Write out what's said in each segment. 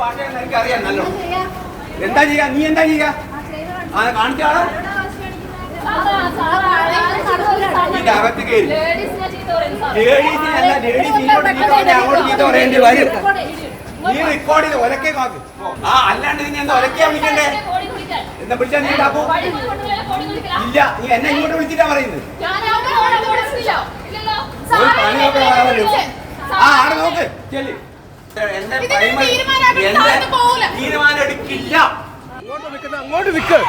ഭാഷയെന്ന് എനിക്കറിയാം നല്ലോ. എന്താ ചെയ്യാ? നീ എന്താ ചെയ്യാ? കാണിച്ചാളോ ഇതിന്റെ അകത്ത് കയറി ലേഡീസിനല്ല, ലേഡീസ് അങ്ങോട്ട് ചീത്ത പറയേണ്ടി വരും. നീ റെക്കോർഡ് ചെയ്ത് ഒലക്കെ കാക്ക്. അല്ലാണ്ട് നീ എന്താ ഒലക്കാ വിളിക്കണ്ടേ? എന്താ വിളിച്ചാ നീ ഉണ്ടാക്കൂ? ഇല്ല, നീ എന്നെ ഇങ്ങോട്ട് വിളിച്ചിട്ടാ പറയുന്നത്. ആടെ നോക്ക് ചെല്ലി. എന്റെ തീരുമാനം എടുക്കില്ല. അങ്ങോട്ട് വിക്ക്.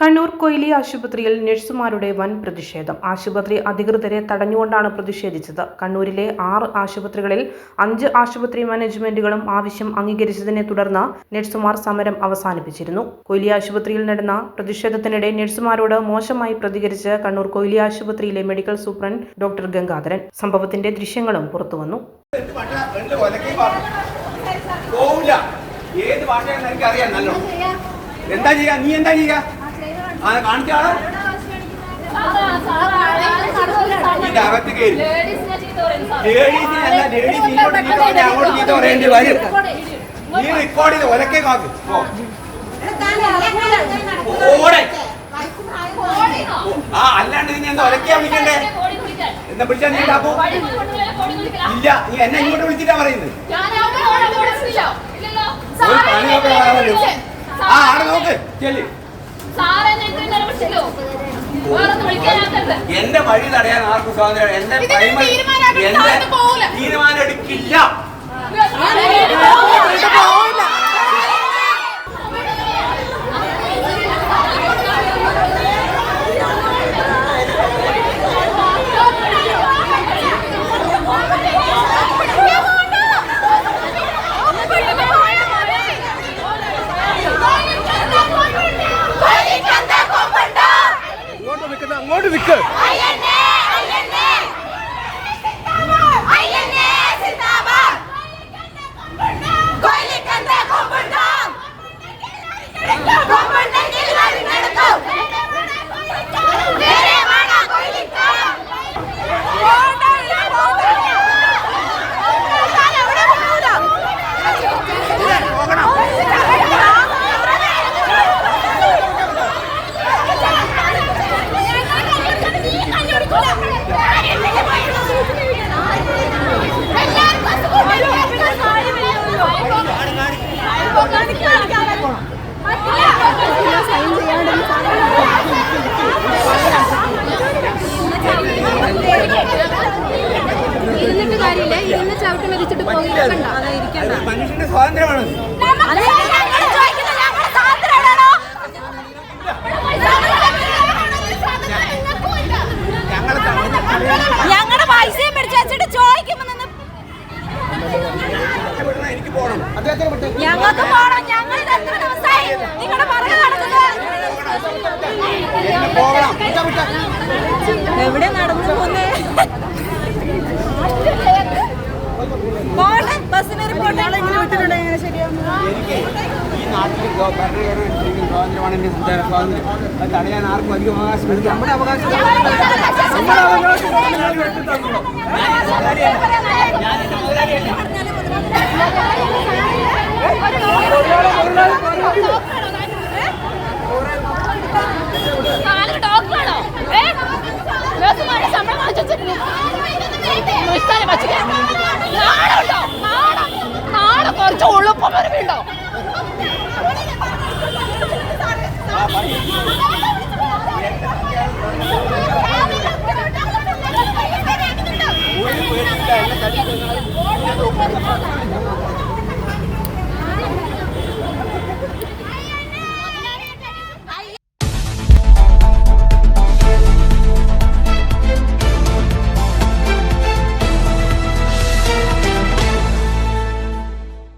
കണ്ണൂർ കൊയിലി ആശുപത്രിയിൽ നഴ്സുമാരുടെ വൻ പ്രതിഷേധം. ആശുപത്രി അധികൃതരെ തടഞ്ഞുകൊണ്ടാണ് പ്രതിഷേധിച്ചത്. കണ്ണൂരിലെ 6 ആശുപത്രികളിൽ 5 ആശുപത്രി മാനേജ്മെന്റുകളും ആവശ്യം അംഗീകരിച്ചതിനെ തുടർന്ന് നഴ്സുമാർ സമരം അവസാനിപ്പിച്ചിരുന്നു. കൊയിലി ആശുപത്രിയിൽ നടന്ന പ്രതിഷേധത്തിനിടെ നഴ്സുമാരോട് മോശമായി പ്രതികരിച്ച് കണ്ണൂർ കൊയിലി ആശുപത്രിയിലെ മെഡിക്കൽ സൂപ്രണ്ട് ഡോക്ടർ ഗംഗാധരൻ. സംഭവത്തിന്റെ ദൃശ്യങ്ങളും പുറത്തുവന്നു. എന്താ ചെയ്യാ? നീ എന്താ ചെയ്യാ? കാണിച്ചാളോ ഇതിന്റെ അകത്ത് കയറി ലേഡീസിനല്ല, ലേഡീസ് അങ്ങോട്ട് ചീത്ത പറയേണ്ടി വരും. നീ റെക്കോർഡ് ചെയ്ത് ഒലക്കെ കാക്ക്. അല്ലാണ്ട് നീ എന്താ ഒലക്കാ വിളിക്കണ്ടേ? എന്താ വിളിച്ചാ നീ ഉണ്ടാക്കൂ? ഇല്ല, നീ എന്നെ ഇങ്ങോട്ട് വിളിച്ചിട്ടാ പറയുന്നത്. ആടെ നോക്ക് ചെല്ലി. എന്റെ വഴി തടയാൻ ആർക്കും സ്വാതന്ത്ര്യം. എന്റെ തീരുമാനം എടുക്കില്ല. അങ്ങോട്ട് വിക്ക്. ഇരുന്നിട്ട് കാര്യമില്ല, ഇരുന്ന് ചവിട്ടി മരിച്ചിട്ട് പോകില്ല. മനുഷ്യന്റെ സ്വാതന്ത്ര്യമാണ്. ഞങ്ങളുടെ പൈസയും പിടിച്ചു വെച്ചിട്ട് ചോദിക്കുമ്പോ എനിക്ക് പോകണം. ഞങ്ങൾക്ക് പോകണം. ഞങ്ങൾ എത്ര ദിവസമായി നിങ്ങളുടെ പുറകെ നടക്കുന്നത്? എവിടെ നടന്നു പോന്നേ? ബസ്സിന് റിപ്പോർട്ട് എനിക്ക് ഈ നാട്ടിൽ സ്വാതന്ത്ര്യമാണ് എന്റെ സ്വാതന്ത്ര്യം. അത് തടയാൻ ആർക്കും അധികം അവകാശം. നമ്മുടെ അവകാശം കുറച്ച് ഉളുപ്പം വരുന്നുണ്ടോ? ഒരു